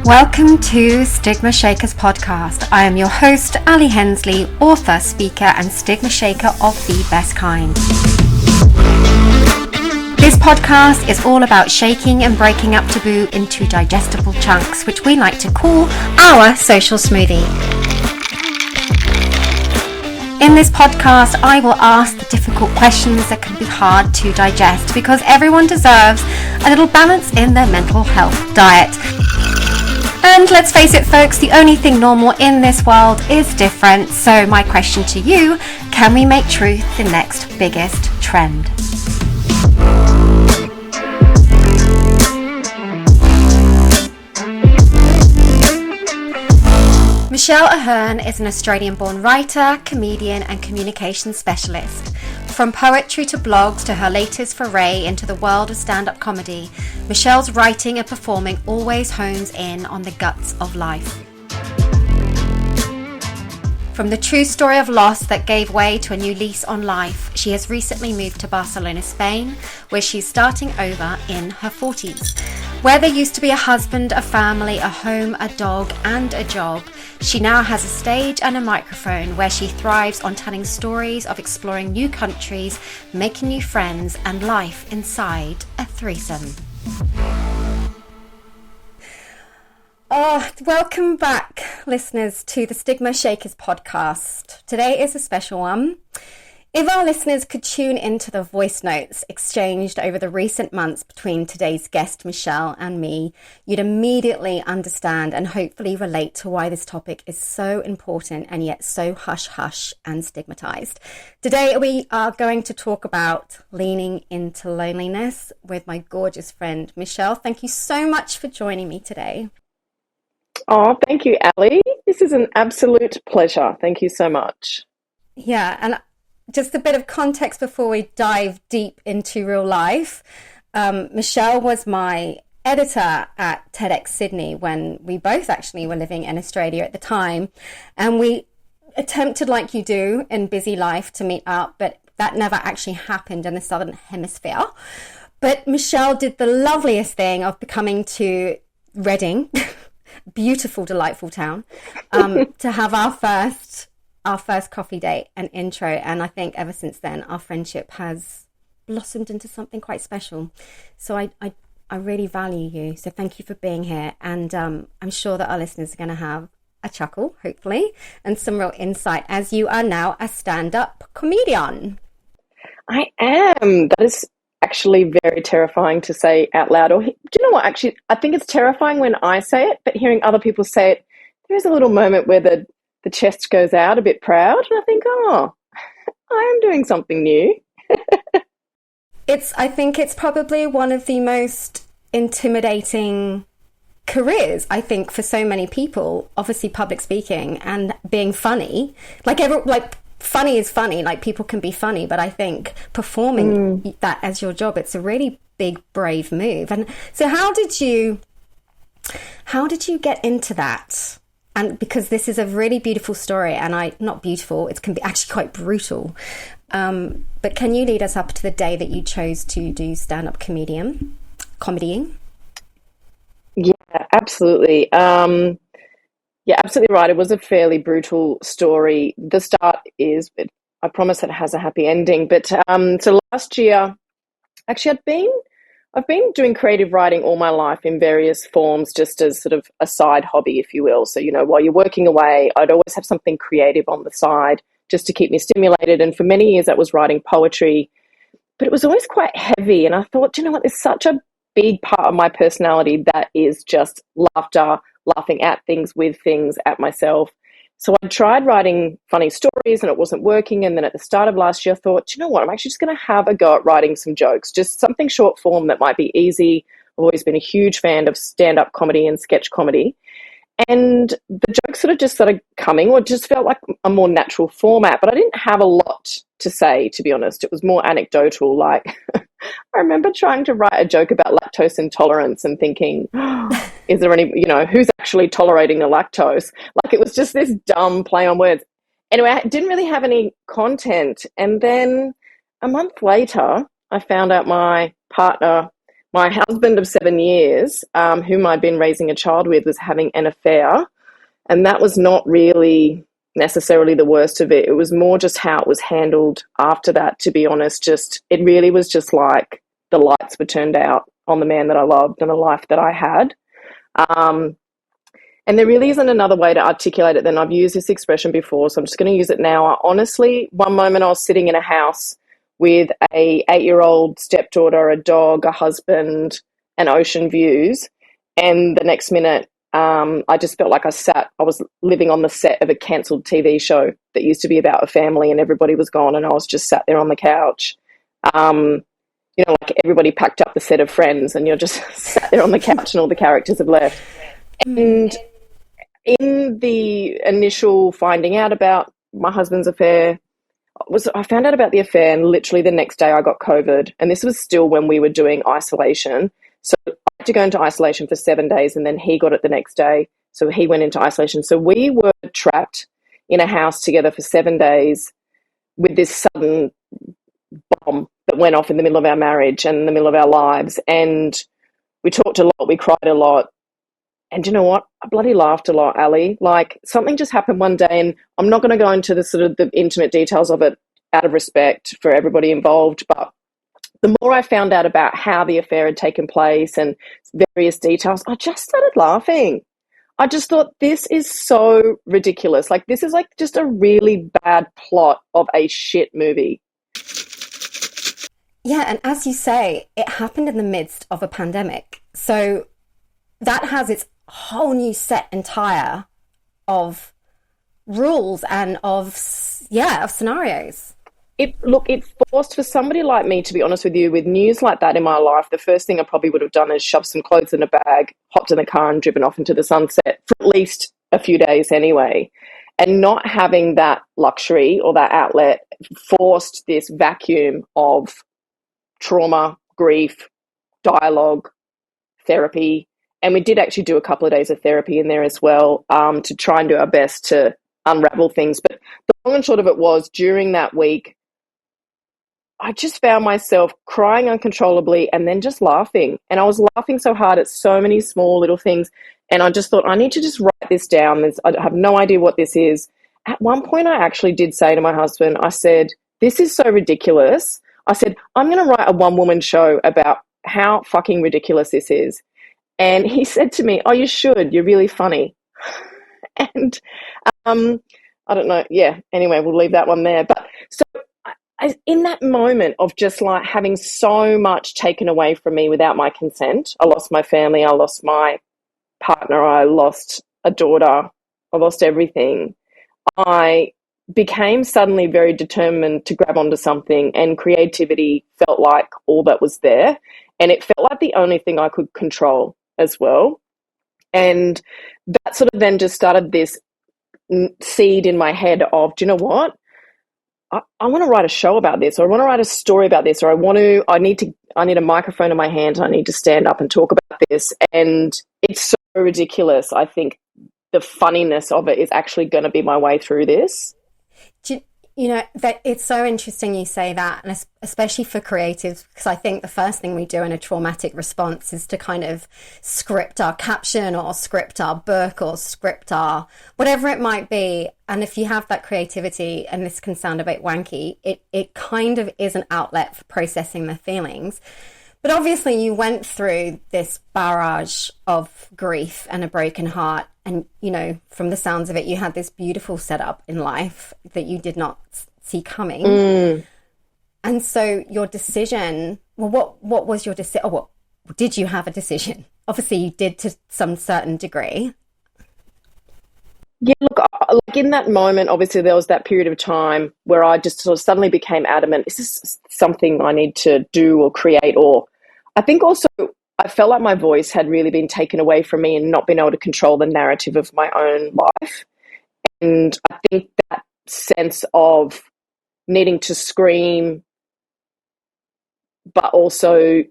Welcome to Stigma Shakers podcast. I am your host, Ali Hensley, author, speaker, and stigma shaker of the best kind. This podcast is all about shaking and breaking up taboo into digestible chunks, which we like to call our social smoothie. In this podcast, I will ask the difficult questions that can be hard to digest because everyone deserves a little balance in their mental health diet. And let's face it, folks, the only thing normal in this world is different. So my question to you, can we make truth the next biggest trend? Michelle Ahern is an Australian-born writer, comedian and communication specialist. From poetry to blogs to her latest foray into the world of stand-up comedy, Michelle's writing and performing always hones in on the guts of life. From the true story of loss that gave way to a new lease on life, she has recently moved to Barcelona, Spain, where she's starting over in her 40s. Where there used to be a husband, a family, a home, a dog, and a job, she now has a stage and a microphone where she thrives on telling stories of exploring new countries, making new friends, and life inside a threesome. Welcome back, listeners, to the Stigma Shakers podcast. Today is a special one. If our listeners could tune into the voice notes exchanged over the recent months between today's guest, Michelle, and me, you'd immediately understand and hopefully relate to why this topic is so important and yet so hush-hush and stigmatized. Today, we are going to talk about leaning into loneliness with my gorgeous friend, Michelle. Thank you so much for joining me today. Oh, thank you, Ali. This is an absolute pleasure. Thank you so much. Yeah, and just a bit of context before we dive deep into real life. Michelle was my editor at TEDx Sydney when we both actually were living in Australia at the time. And we attempted, like you do in busy life, to meet up, but that never actually happened in the Southern Hemisphere. But Michelle did the loveliest thing of coming to Reading, beautiful, delightful town, to have our first coffee date and intro. And I think ever since then, our friendship has blossomed into something quite special. So I really value you. So thank you for being here. And I'm sure that our listeners are going to have a chuckle, hopefully, and some real insight as you are now a stand-up comedian. I am. That is actually very terrifying to say out loud. Or do you know what? Actually, I think it's terrifying when I say it, but hearing other people say it, there's a little moment where the chest goes out a bit proud, and I think, oh, I am doing something new. I think it's probably one of the most intimidating careers, I think, for so many people. Obviously, public speaking and being funny. Funny is funny. Like, people can be funny, but I think performing that as your job, it's a really big, brave move. And so, how did you get into that? And because this is a really beautiful story, and not beautiful, it can be actually quite brutal. But can you lead us up to the day that you chose to do stand-up comedying? Yeah, absolutely. Yeah, absolutely right. It was a fairly brutal story. The start is, but I promise it has a happy ending. But so last year, actually, I've been doing creative writing all my life in various forms, just as sort of a side hobby, if you will. So, while you're working away, I'd always have something creative on the side just to keep me stimulated. And for many years, that was writing poetry. But it was always quite heavy. And I thought, there's such a big part of my personality that is just laughter, laughing at things, with things, at myself. So I tried writing funny stories and it wasn't working. And then at the start of last year, I thought, I'm actually just going to have a go at writing some jokes, just something short form that might be easy. I've always been a huge fan of stand-up comedy and sketch comedy. And the jokes sort of started coming, or just felt like a more natural format. But I didn't have a lot to say, to be honest. It was more anecdotal. Like, I remember trying to write a joke about lactose intolerance and thinking, is there any, who's actually tolerating the lactose? Like, it was just this dumb play on words. Anyway, I didn't really have any content. And then a month later, I found out my partner, my husband of 7 years, whom I'd been raising a child with, was having an affair. And that was not really necessarily the worst of it. It was more just how it was handled after that, to be honest. It really was just like the lights were turned out on the man that I loved and the life that I had. And there really isn't another way to articulate it than I've used this expression before, so I'm just going to use it now. Honestly, one moment I was sitting in a house with a 8-year-old stepdaughter, a dog, a husband, and ocean views, and the next minute I just felt like I was living on the set of a cancelled TV show that used to be about a family, and everybody was gone, and I was just sat there on the couch. Like everybody packed up the set of Friends, and you're just sat there on the couch and all the characters have left. And in the initial finding out about my husband's affair, I found out about the affair, and literally the next day I got COVID. And this was still when we were doing isolation. So I had to go into isolation for 7 days, and then he got it the next day. So he went into isolation. So we were trapped in a house together for 7 days with this sudden bomb that went off in the middle of our marriage and in the middle of our lives. And we talked a lot, we cried a lot. And you know what? I bloody laughed a lot, Ali. Like, something just happened one day, and I'm not going to go into the sort of the intimate details of it out of respect for everybody involved, but the more I found out about how the affair had taken place and various details, I just started laughing. I just thought, this is so ridiculous. Like, this is like just a really bad plot of a shit movie. Yeah, and as you say, it happened in the midst of a pandemic. So that has its whole new set entire of rules and of scenarios. It forced, for somebody like me, to be honest with you, with news like that in my life, the first thing I probably would have done is shoved some clothes in a bag, hopped in the car and driven off into the sunset for at least a few days anyway. And not having that luxury or that outlet forced this vacuum of trauma, grief, dialogue, therapy. And we did actually do a couple of days of therapy in there as well, to try and do our best to unravel things. But the long and short of it was, during that week, I just found myself crying uncontrollably and then just laughing. And I was laughing so hard at so many small little things. And I just thought, I need to just write this down. I have no idea what this is. At one point, I actually did say to my husband, I said, this is so ridiculous. I said, I'm going to write a one-woman show about how fucking ridiculous this is. And he said to me, oh, you should. You're really funny. And I don't know. Yeah, anyway, we'll leave that one there. But so in that moment of just like having so much taken away from me without my consent, I lost my family, I lost my partner, I lost a daughter, I lost everything. I became suddenly very determined to grab onto something, and creativity felt like all that was there. And it felt like the only thing I could control as well. And that sort of then just started this seed in my head of, do you know what? I want to write a show about this, or I want to write a story about this, or I need a microphone in my hand, and I need to stand up and talk about this. And it's so ridiculous. I think the funniness of it is actually going to be my way through this. You know, that it's so interesting you say that, and especially for creatives, because I think the first thing we do in a traumatic response is to kind of script our caption or script our book or script our whatever it might be. And if you have that creativity, and this can sound a bit wanky, it kind of is an outlet for processing the feelings. But obviously you went through this barrage of grief and a broken heart. And, you know, from the sounds of it, you had this beautiful setup in life that you did not see coming. And so your decision, well, what was your decision? Oh, what did you have a decision? Obviously you did to some certain degree. Yeah, look, like in that moment, obviously there was that period of time where I just sort of suddenly became adamant, is this something I need to do or create? Or I think also I felt like my voice had really been taken away from me and not been able to control the narrative of my own life. And I think that sense of needing to scream, but also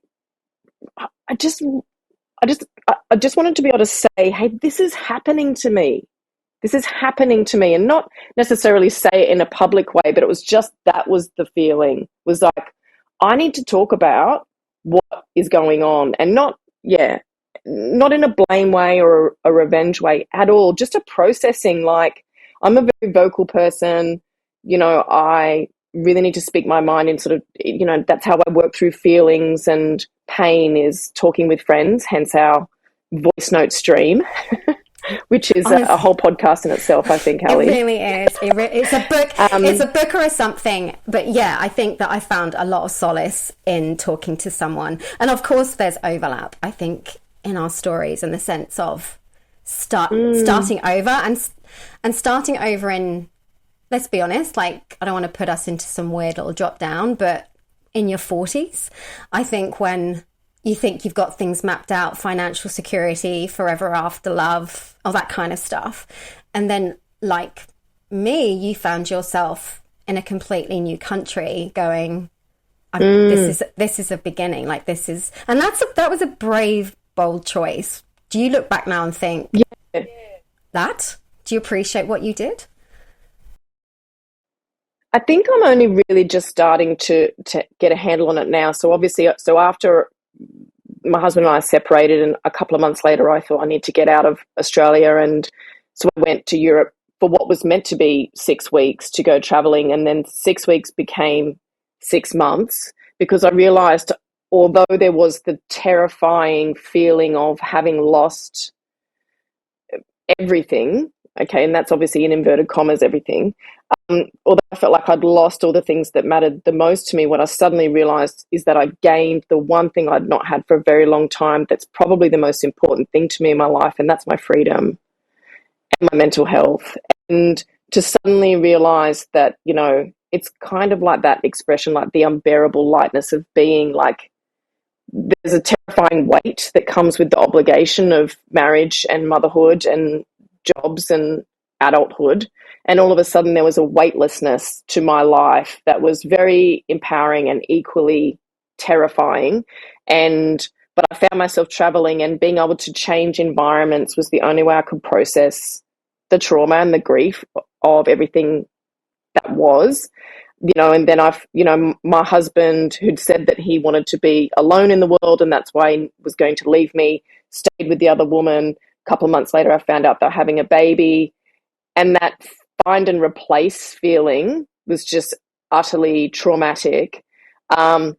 I just wanted to be able to say, hey, this is happening to me. This is happening to me, and not necessarily say it in a public way, but it was just, that was the feeling, was like, I need to talk about what is going on, and not in a blame way or a revenge way at all, just a processing. Like, I'm a very vocal person, I really need to speak my mind, and sort of, that's how I work through feelings and pain, is talking with friends, hence our voice note stream, which is a whole podcast in itself, I think, Ali. It really is. It's a book. It's a book or something. But yeah, I think that I found a lot of solace in talking to someone. And of course, there's overlap, I think, in our stories, in the sense of starting over and starting over in, let's be honest, like, I don't want to put us into some weird little drop down, but in your 40s, I think, when you think you've got things mapped out, financial security, forever after love, all that kind of stuff. And then, like me, you found yourself in a completely new country going, this is a beginning. Like, this is, and that was a brave, bold choice. Do you look back now and think, do you appreciate what you did? I think I'm only really just starting to get a handle on it now. So obviously, after my husband and I separated, and a couple of months later, I thought I need to get out of Australia. And so I went to Europe for what was meant to be 6 weeks to go traveling. And then 6 weeks became 6 months, because I realized, although there was the terrifying feeling of having lost everything, okay, and that's obviously in inverted commas, everything, although I felt like I'd lost all the things that mattered the most to me, what I suddenly realized is that I gained the one thing I'd not had for a very long time, that's probably the most important thing to me in my life, and that's my freedom and my mental health. And to suddenly realize that, it's kind of like that expression, like the unbearable lightness of being, like, there's a terrifying weight that comes with the obligation of marriage and motherhood and jobs and adulthood. And all of a sudden there was a weightlessness to my life that was very empowering and equally terrifying. But I found myself traveling, and being able to change environments was the only way I could process the trauma and the grief of everything that was. And then my husband, who'd said that he wanted to be alone in the world and that's why he was going to leave me, stayed with the other woman. A couple of months later, I found out they're having a baby. And that find and replace feeling was just utterly traumatic. But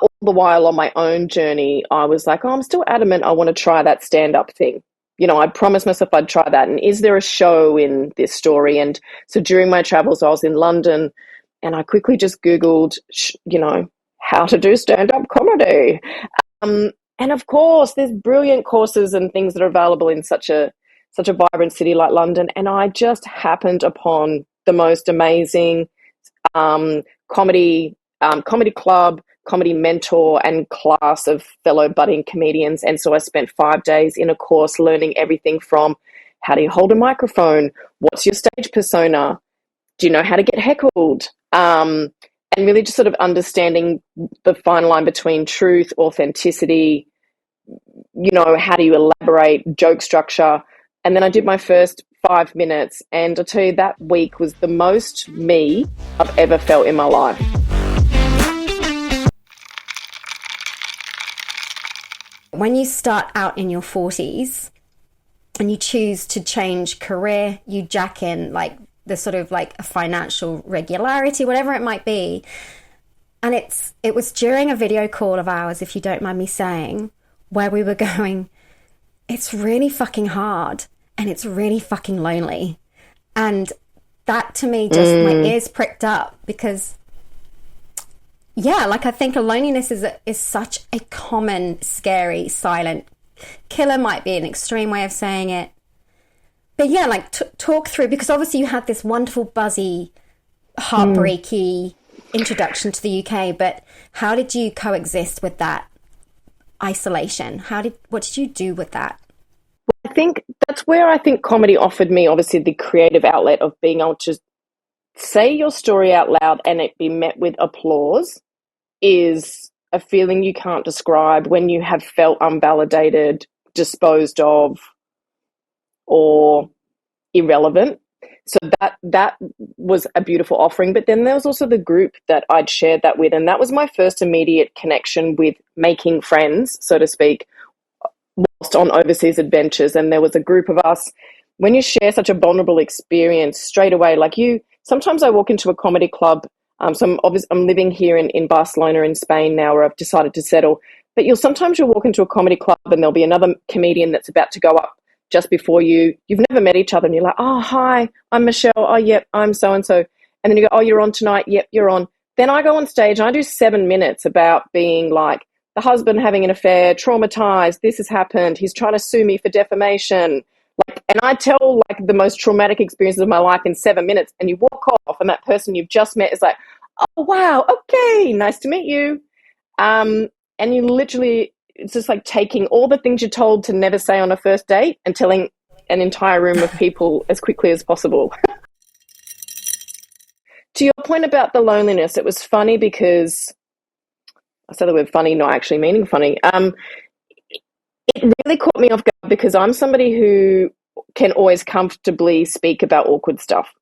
all the while on my own journey, I was like, I'm still adamant I want to try that stand-up thing. I promised myself I'd try that. And is there a show in this story? And so during my travels, I was in London, and I quickly just Googled, how to do stand-up comedy. And of course, there's brilliant courses and things that are available in such a vibrant city like London. And I just happened upon the most amazing comedy club, comedy mentor and class of fellow budding comedians. And so I spent 5 days in a course learning everything from how do you hold a microphone? What's your stage persona? Do you know how to get heckled? And really just sort of understanding the fine line between truth, authenticity, how do you elaborate, joke structure. And then I did my first 5 minutes, and I'll tell you, that week was the most me I've ever felt in my life. When you start out in your 40s and you choose to change career, you jack in like the sort of like a financial regularity, whatever it might be. And it was during a video call of ours, if you don't mind me saying, where we were going, it's really fucking hard and it's really fucking lonely. And that to me, just my ears pricked up, because like I think loneliness is such a common, scary, silent killer, might be an extreme way of saying it. But yeah, like talk through, because obviously you had this wonderful, buzzy, heartbreaky introduction to the UK, but how did you coexist with that isolation? What did you do with that? I think that's where I think comedy offered me, obviously, the creative outlet of being able to say your story out loud and it be met with applause is a feeling you can't describe when you have felt unvalidated, disposed of, or irrelevant. So that was a beautiful offering. But then there was also the group that I'd shared that with, and that was my first immediate connection with making friends, so to speak, whilst on overseas adventures. And there was a group of us. When you share such a vulnerable experience straight away, like sometimes I walk into a comedy club. So I'm living here in Barcelona in Spain now, where I've decided to settle. But sometimes you'll walk into a comedy club and there'll be another comedian that's about to go up just before you. You've never met each other, and you're like, oh, hi, I'm Michelle. Oh, yep, I'm so-and-so. And then you go, oh, you're on tonight. Yep, you're on. Then I go on stage and I do 7 minutes about being like the husband having an affair, traumatized, this has happened, he's trying to sue me for defamation. And I tell like the most traumatic experiences of my life in 7 minutes, and you walk off and that person you've just met is like, oh, wow, okay, nice to meet you. And you literally, it's just like taking all the things you're told to never say on a first date and telling an entire room of people as quickly as possible. To your point about the loneliness, it was funny because, I say the word funny, not actually meaning funny. It really caught me off guard because I'm somebody who can always comfortably speak about awkward stuff.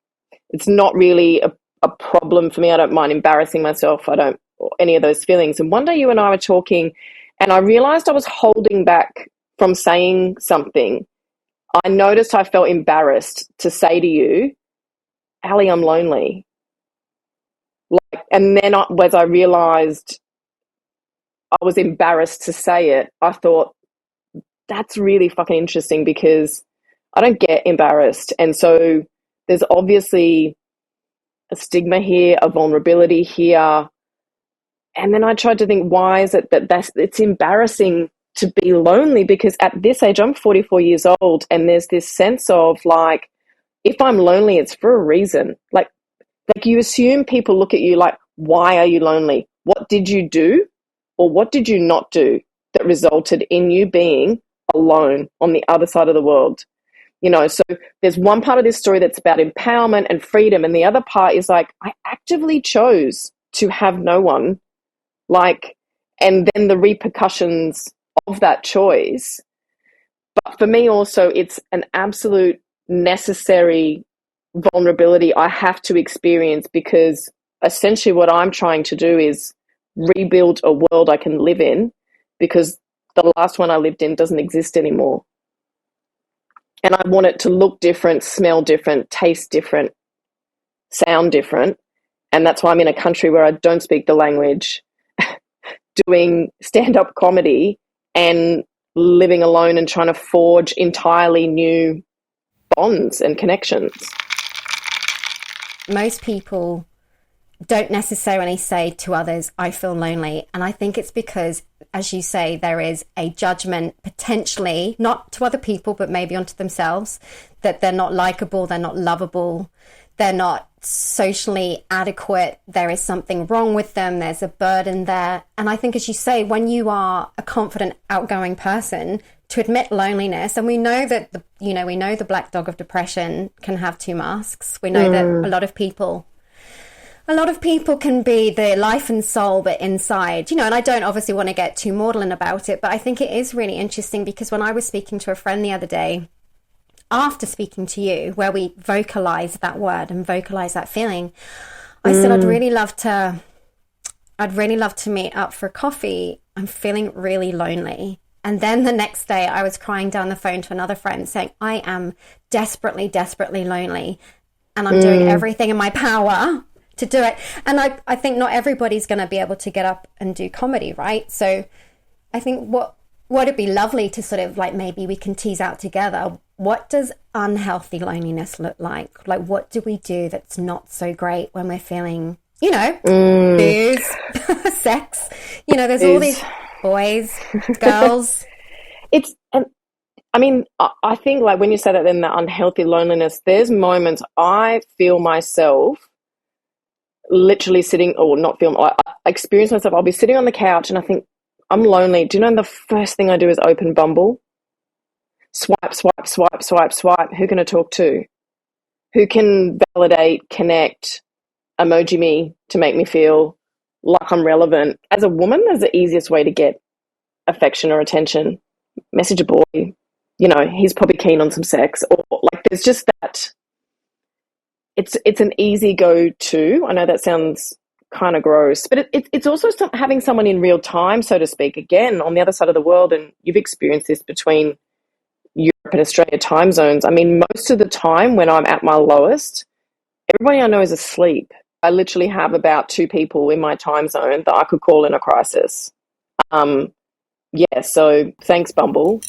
It's not really a problem for me. I don't mind embarrassing myself. I don't, any of those feelings. And one day you and I were talking, and I realized I was holding back from saying something. I noticed I felt embarrassed to say to you, Ali, I'm lonely. And then as I realized I was embarrassed to say it, I thought, that's really fucking interesting because I don't get embarrassed. And so there's obviously a stigma here, a vulnerability here. And then I tried to think, why is it that it's embarrassing to be lonely? Because at this age, I'm 44 years old, and there's this sense of like, if I'm lonely, it's for a reason. Like you assume people look at you like, why are you lonely? What did you do or what did you not do that resulted in you being alone on the other side of the world? So there's one part of this story that's about empowerment and freedom, and the other part is like, I actively chose to have no one, and then the repercussions of that choice. But for me also, it's an absolute necessary vulnerability I have to experience, because essentially what I'm trying to do is rebuild a world I can live in, because the last one I lived in doesn't exist anymore. And I want it to look different, smell different, taste different, sound different. And that's why I'm in a country where I don't speak the language, doing stand-up comedy and living alone and trying to forge entirely new bonds and connections. Most people don't necessarily say to others, I feel lonely. And I think it's because, as you say, there is a judgment potentially, not to other people, but maybe onto themselves, that they're not likable, they're not lovable, they're not socially adequate, there is something wrong with them, there's a burden there. And I think, as you say, when you are a confident, outgoing person, to admit loneliness, and we know that, we know the black dog of depression can have two masks. We know that a lot of people can be the life and soul, but inside, and I don't obviously want to get too maudlin about it, but I think it is really interesting because when I was speaking to a friend the other day, after speaking to you, where we vocalize that word and vocalize that feeling, I said, I'd really love to meet up for coffee. I'm feeling really lonely. And then the next day I was crying down the phone to another friend saying, I am desperately, desperately lonely. And I'm doing everything in my power to do it. And I think not everybody's going to be able to get up and do comedy, right? So I think what it'd be lovely to sort of like, maybe we can tease out together, what does unhealthy loneliness look like? Like, what do we do that's not so great when we're feeling, booze, sex, there's all these boys, girls. I think like when you say that, then the unhealthy loneliness, there's moments I feel myself literally sitting, or not feel, I experience myself, I'll be sitting on the couch and I think, I'm lonely. Do you know the first thing I do is open Bumble? Swipe, swipe, swipe, swipe, swipe. Who can I talk to? Who can validate, connect, emoji me to make me feel like I'm relevant? As a woman, that's the easiest way to get affection or attention. Message a boy. He's probably keen on some sex. Or like there's just that it's an easy go-to. I know that sounds kind of gross, but it's also having someone in real time, so to speak, again, on the other side of the world. And you've experienced this between Europe and Australia time zones. I mean, most of the time when I'm at my lowest, everybody I know is asleep. I literally have about two people in my time zone that I could call in a crisis. Yeah, so thanks, Bumble.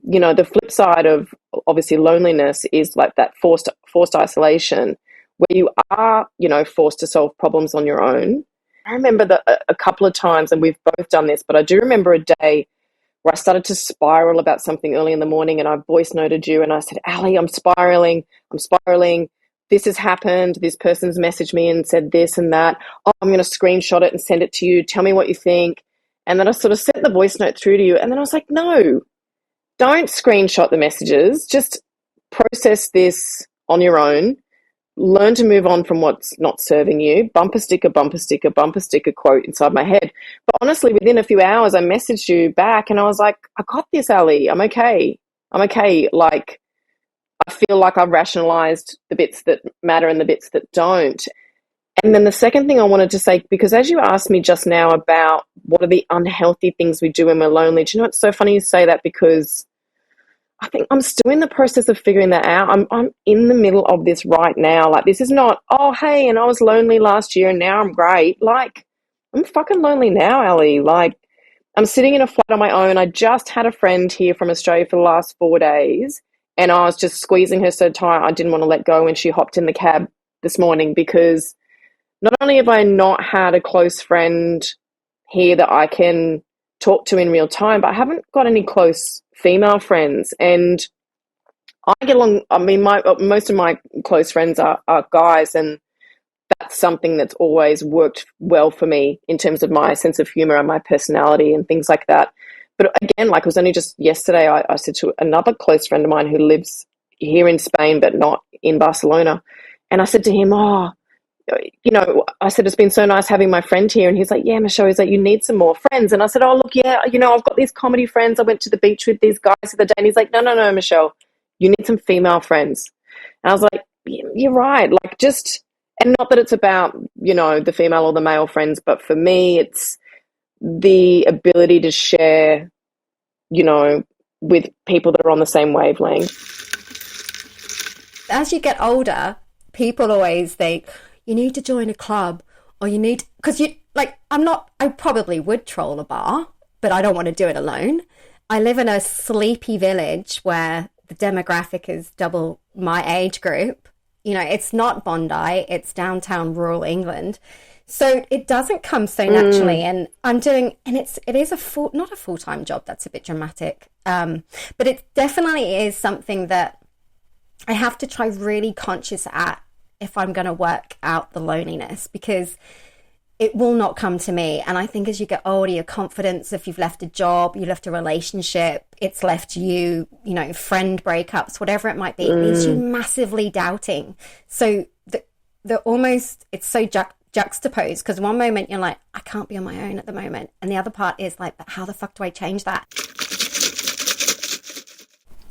You know, the flip side of obviously loneliness is like that forced isolation, where you are, you know, forced to solve problems on your own. I remember a couple of times, and we've both done this, but I do remember a day where I started to spiral about something early in the morning, and I voice noted you and I said, Ali, I'm spiraling. This has happened. This person's messaged me and said this and that. Oh, I'm going to screenshot it and send it to you. Tell me what you think. And then I sort of sent the voice note through to you. And then I was like, no, don't screenshot the messages. Just process this on your own. Learn to move on from what's not serving you. Bumper sticker, bumper sticker, bumper sticker quote inside my head. But honestly, within a few hours, I messaged you back and I was like, I got this, Ali. I'm okay. Like, I feel like I've rationalized the bits that matter and the bits that don't. And then the second thing I wanted to say, because as you asked me just now about what are the unhealthy things we do when we're lonely, do you know, it's so funny you say that, because I think I'm still in the process of figuring that out. I'm in the middle of this right now. Like, this is not, oh, hey, and I was lonely last year and now I'm great. Like, I'm fucking lonely now, Ali. Like, I'm sitting in a flat on my own. I just had a friend here from Australia for the last 4 days, and I was just squeezing her so tight I didn't want to let go when she hopped in the cab this morning, because not only have I not had a close friend here that I can talk to in real time, but I haven't got any close female friends. And I get along, I mean, most of my close friends are guys, and that's something that's always worked well for me in terms of my sense of humor and my personality and things like that. But again, like, it was only just yesterday I said to another close friend of mine who lives here in Spain but not in Barcelona, and I said to him, oh, you know, I said, it's been so nice having my friend here. And he's like, yeah, Michelle, he's like, you need some more friends. And I said, oh, look, yeah, you know, I've got these comedy friends. I went to the beach with these guys the other day. And he's like, no, Michelle, you need some female friends. And I was like, you're right. Like, just, and not that it's about, you know, the female or the male friends, but for me, it's the ability to share, you know, with people that are on the same wavelength. As you get older, people always think, you need to join a club, or you need, because you, like, I probably would troll a bar, but I don't want to do it alone. I live in a sleepy village where the demographic is double my age group. You know, it's not Bondi, it's downtown rural England. So it doesn't come so naturally. And I'm doing, and it is not a full-time job, that's a bit dramatic. But it definitely is something that I have to try really conscious at if I'm going to work out the loneliness, because it will not come to me. And I think as you get older, your confidence, if you've left a job, you left a relationship, it's left you, you know, friend breakups, whatever it might be, it leaves you massively doubting. So the almost, it's so juxtaposed, because one moment you're like, I can't be on my own at the moment. And the other part is like, but how the fuck do I change that?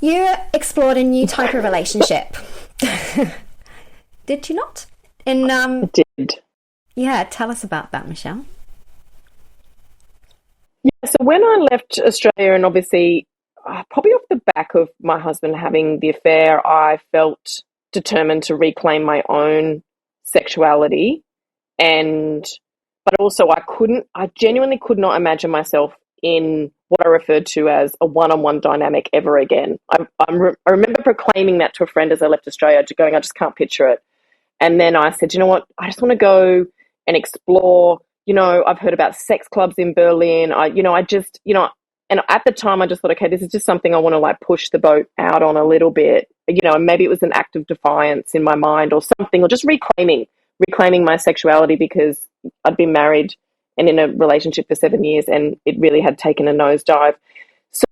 You explored a new type of relationship. Did you not? I did. Yeah, tell us about that, Michelle. Yeah, so when I left Australia, and obviously probably off the back of my husband having the affair, I felt determined to reclaim my own sexuality. But also I genuinely could not imagine myself in what I referred to as a one-on-one dynamic ever again. I remember proclaiming that to a friend as I left Australia, I just can't picture it. And then I said, you know what, I just want to go and explore. You know, I've heard about sex clubs in Berlin. And at the time I just thought, okay, this is just something I want to like push the boat out on a little bit. You know, and maybe it was an act of defiance in my mind or something, or just reclaiming my sexuality, because I'd been married and in a relationship for 7 years, and it really had taken a nosedive. So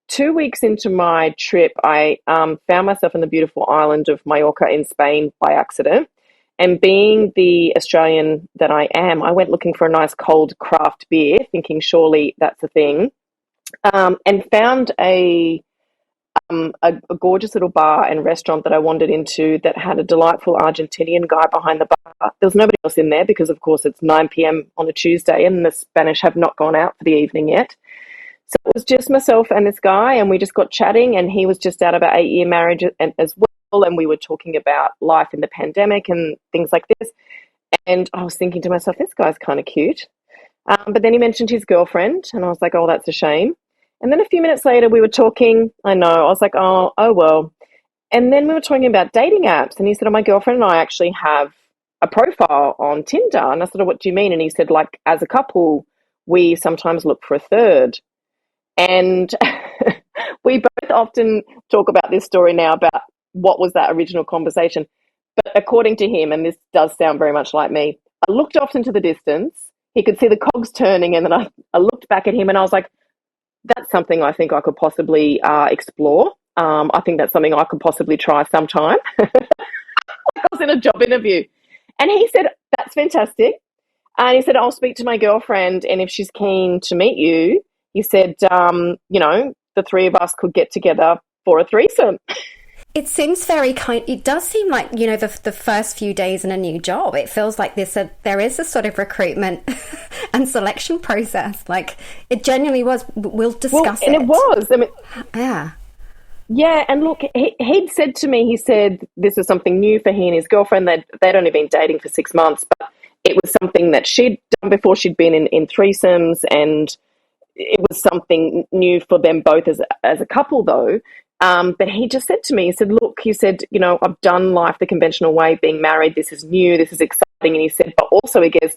2 weeks into my trip, I found myself in the beautiful island of Mallorca in Spain by accident. And being the Australian that I am, I went looking for a nice cold craft beer, thinking surely that's a thing, and found a a gorgeous little bar and restaurant that I wandered into that had a delightful Argentinian guy behind the bar. There was nobody else in there because, of course, it's 9 p.m. on a Tuesday and the Spanish have not gone out for the evening yet. So it was just myself and this guy, and we just got chatting, and he was just out of an 8-year marriage as well, and we were talking about life in the pandemic and things like this. And I was thinking to myself, this guy's kind of cute. But then he mentioned his girlfriend, and I was like, oh, that's a shame. And then a few minutes later, we were talking. I know. I was like, oh, well. And then we were talking about dating apps. And he said, oh, my girlfriend and I actually have a profile on Tinder. And I said, oh, what do you mean? And he said, like, as a couple, we sometimes look for a third. And we both often talk about this story now about what was that original conversation. But according to him, and this does sound very much like me, I looked off into the distance. He could see the cogs turning. And then I looked back at him and I was like, that's something I think I could possibly explore. I think that's something I could possibly try sometime. Like I was in a job interview. And he said, that's fantastic. And he said, I'll speak to my girlfriend, and if she's keen to meet you, he said, the three of us could get together for a threesome. It seems very it does seem like, the first few days in a new job, it feels like there is a sort of recruitment and selection process. Like, it genuinely was. We'll discuss it. And it was. I mean, yeah. Yeah, and look, he'd said to me, he said this was something new for he and his girlfriend. They'd only been dating for 6 months, but it was something that she'd done before. She'd been in threesomes, and it was something new for them both as a couple, though. But he just said to me, he said, look, he said, I've done life the conventional way, being married. This is new. This is exciting. And he said, but also he goes,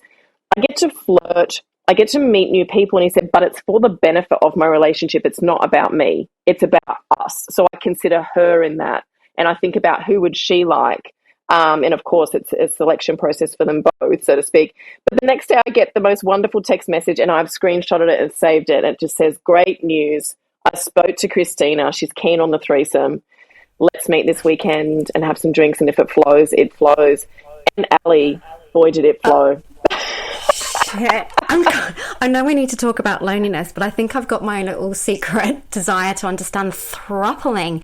I get to flirt. I get to meet new people. And he said, but it's for the benefit of my relationship. It's not about me. It's about us. So I consider her in that. And I think about who would she like. And of course, it's a selection process for them both, so to speak. But the next day I get the most wonderful text message, and I've screenshotted it and saved it. And it just says, great news. I spoke to Christina. She's keen on the threesome. Let's meet this weekend and have some drinks. And if it flows, it flows. And Ali, boy, did it flow. Shit. I know we need to talk about loneliness, but I think I've got my little secret desire to understand throupling.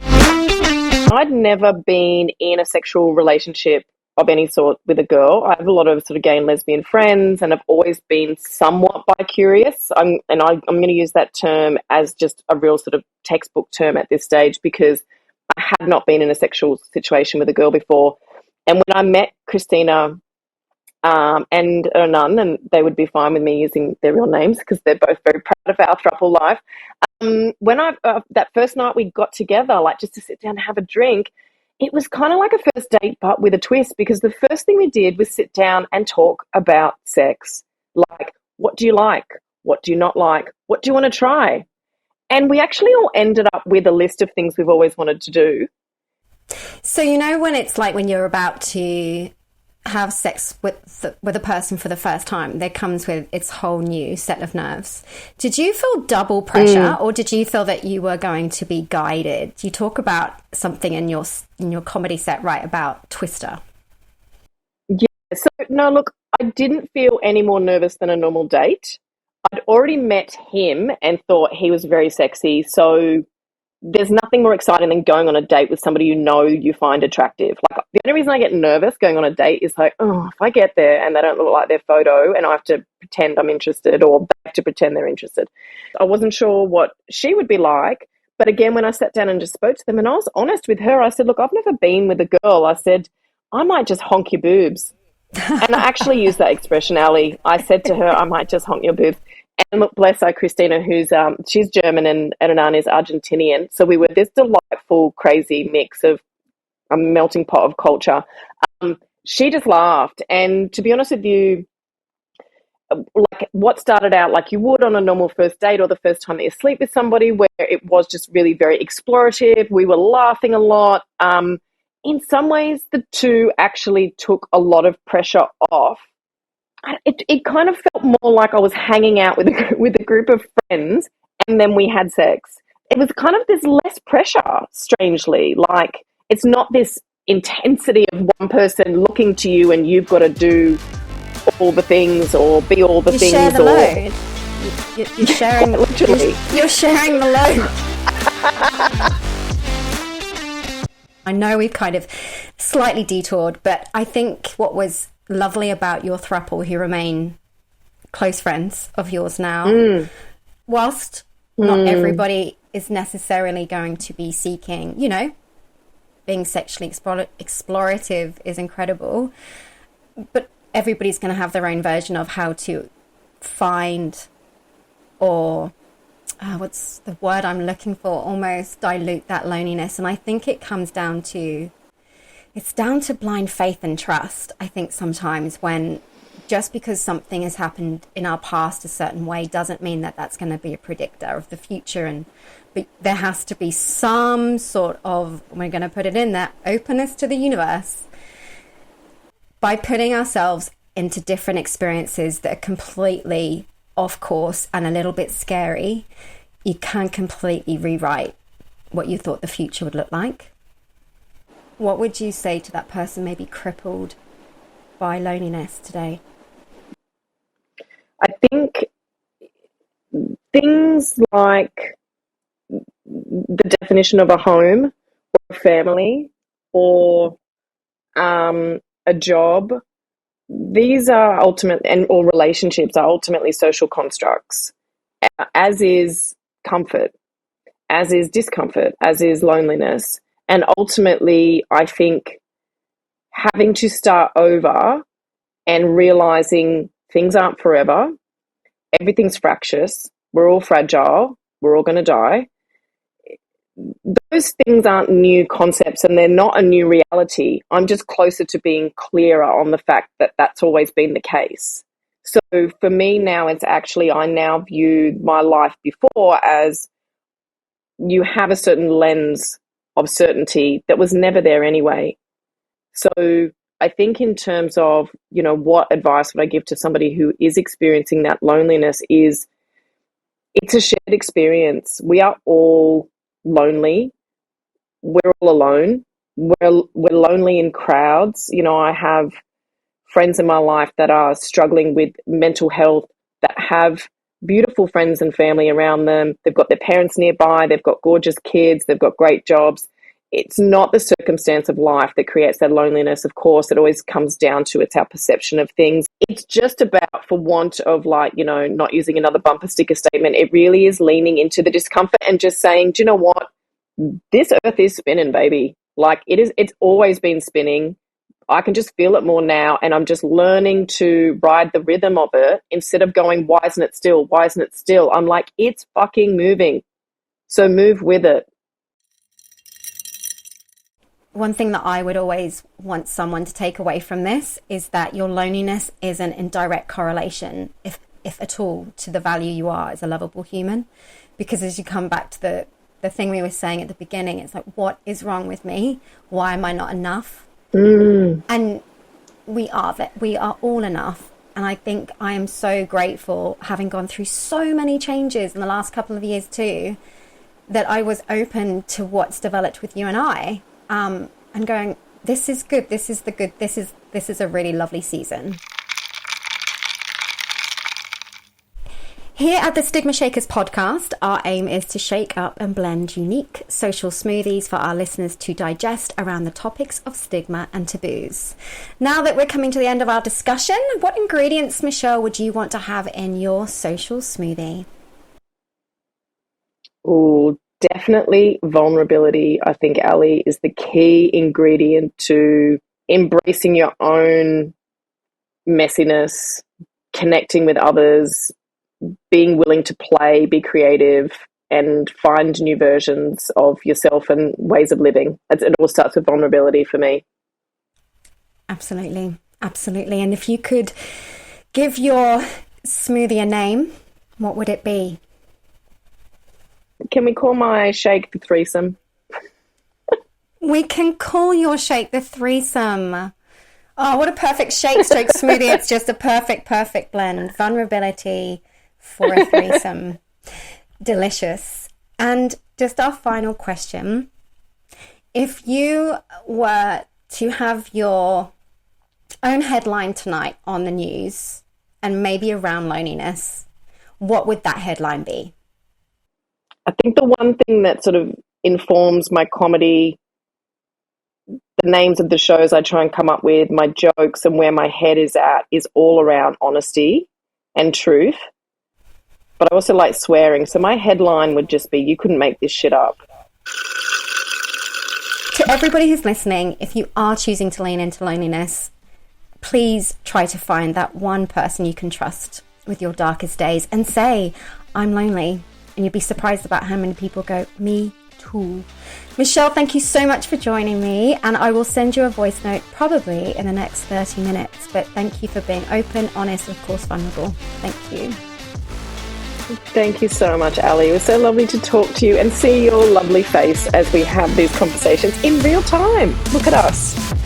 I'd never been in a sexual relationship of any sort with a girl. I have a lot of sort of gay and lesbian friends, and I've always been somewhat bi-curious. I'm going to use that term as just a real sort of textbook term at this stage, because I had not been in a sexual situation with a girl before. And when I met Christina and Ahern, and they would be fine with me using their real names because they're both very proud of our throuple life. When that first night we got together, like just to sit down and have a drink, it was kind of like a first date, but with a twist, because the first thing we did was sit down and talk about sex. Like, what do you like? What do you not like? What do you want to try? And we actually all ended up with a list of things we've always wanted to do. So, when it's like when you're about to have sex with a person for the first time, there comes with its whole new set of nerves. Did you feel double pressure, or did you feel that you were going to be guided? You talk about something in your comedy set, right, about Twister. Yeah. So no, look, I didn't feel any more nervous than a normal date. I'd already met him and thought he was very sexy, so there's nothing more exciting than going on a date with somebody you find attractive. Like, the only reason I get nervous going on a date is like, oh, if I get there and they don't look like their photo and I have to pretend I'm interested, or they have to pretend they're interested. I wasn't sure what she would be like. But again, when I sat down and just spoke to them, and I was honest with her, I said, look, I've never been with a girl. I said, I might just honk your boobs. And I actually used that expression, Ali. I said to her, I might just honk your boobs. And look, bless her, Christina, who's she's German and Ahern is Argentinian. So we were this delightful, crazy mix of a melting pot of culture. She just laughed. And to be honest with you, like what started out like you would on a normal first date or the first time that you sleep with somebody, where it was just really very explorative. We were laughing a lot. In some ways, the two actually took a lot of pressure off. It kind of felt more like I was hanging out with a group of friends, and then we had sex. It was kind of this less pressure, strangely. Like, it's not this intensity of one person looking to you and you've got to do all the things or be all the things. Share the load. You're sharing, literally. You're sharing the load. I know we've kind of slightly detoured, but I think what was lovely about your throuple, who remain close friends of yours now, whilst not everybody is necessarily going to be seeking, you know, being sexually explorative is incredible, but everybody's going to have their own version of how to find, or what's the word I'm looking for, almost dilute that loneliness. And I think it comes down to, it's down to blind faith and trust. I think sometimes, when just because something has happened in our past a certain way doesn't mean that that's going to be a predictor of the future. But there has to be some sort of, we're going to put it in there, openness to the universe. By putting ourselves into different experiences that are completely off course and a little bit scary, you can completely rewrite what you thought the future would look like. What would you say to that person maybe crippled by loneliness today? I think things like the definition of a home or a family or a job, these are ultimately, or relationships are ultimately social constructs, as is comfort, as is discomfort, as is loneliness. And ultimately, I think having to start over and realizing things aren't forever, everything's fractious, we're all fragile, we're all going to die. Those things aren't new concepts, and they're not a new reality. I'm just closer to being clearer on the fact that that's always been the case. So for me now, it's actually, I now view my life before as, you have a certain lens of certainty that was never there anyway. So I think in terms of, you know, what advice would I give to somebody who is experiencing that loneliness is, it's a shared experience. We are all lonely. We're all alone. We're lonely in crowds. You know, I have friends in my life that are struggling with mental health, that have beautiful friends and family around them. They've got their parents nearby. They've got gorgeous kids. They've got great jobs. It's not the circumstance of life that creates that loneliness. Of course, it always comes down to, it's our perception of things. It's just about, for want of, like, you know, not using another bumper sticker statement, it really is leaning into the discomfort and just saying, do you know what? This earth is spinning, baby. Like, it's always been spinning. I can just feel it more now, and I'm just learning to ride the rhythm of it instead of going, why isn't it still? Why isn't it still? I'm like, it's fucking moving. So move with it. One thing that I would always want someone to take away from this is that your loneliness isn't in direct correlation, if at all, to the value you are as a lovable human. Because as you come back to the thing we were saying at the beginning, it's like, what is wrong with me? Why am I not enough? And we are all enough. And I think I am so grateful, having gone through so many changes in the last couple of years too, that I was open to what's developed with you and I. And going, this is good, this is the good, this is a really lovely season. Here at the Stigma Shakers podcast, our aim is to shake up and blend unique social smoothies for our listeners to digest around the topics of stigma and taboos. Now that we're coming to the end of our discussion, what ingredients, Michelle, would you want to have in your social smoothie? Oh, definitely vulnerability. I think, Ali, is the key ingredient to embracing your own messiness, connecting with others, being willing to play, be creative, and find new versions of yourself and ways of living. It all starts with vulnerability for me. Absolutely. Absolutely. And if you could give your smoothie a name, what would it be? Can we call my shake the threesome? We can call your shake the threesome. Oh, what a perfect shake stroke smoothie. It's just a perfect blend. Vulnerability for a threesome. Delicious. And just our final question. If you were to have your own headline tonight on the news, and maybe around loneliness, what would that headline be? I think the one thing that sort of informs my comedy the names of the shows I try and come up with, my jokes, and where my head is at is all around honesty and truth. But I also like swearing. So my headline would just be, you couldn't make this shit up. To everybody who's listening, if you are choosing to lean into loneliness, please try to find that one person you can trust with your darkest days and say, I'm lonely. And you'd be surprised about how many people go, me too. Michelle, thank you so much for joining me. And I will send you a voice note probably in the next 30 minutes. But thank you for being open, honest, and of course, vulnerable. Thank you. Thank you so much, Ali. It was so lovely to talk to you and see your lovely face as we have these conversations in real time. Look at us.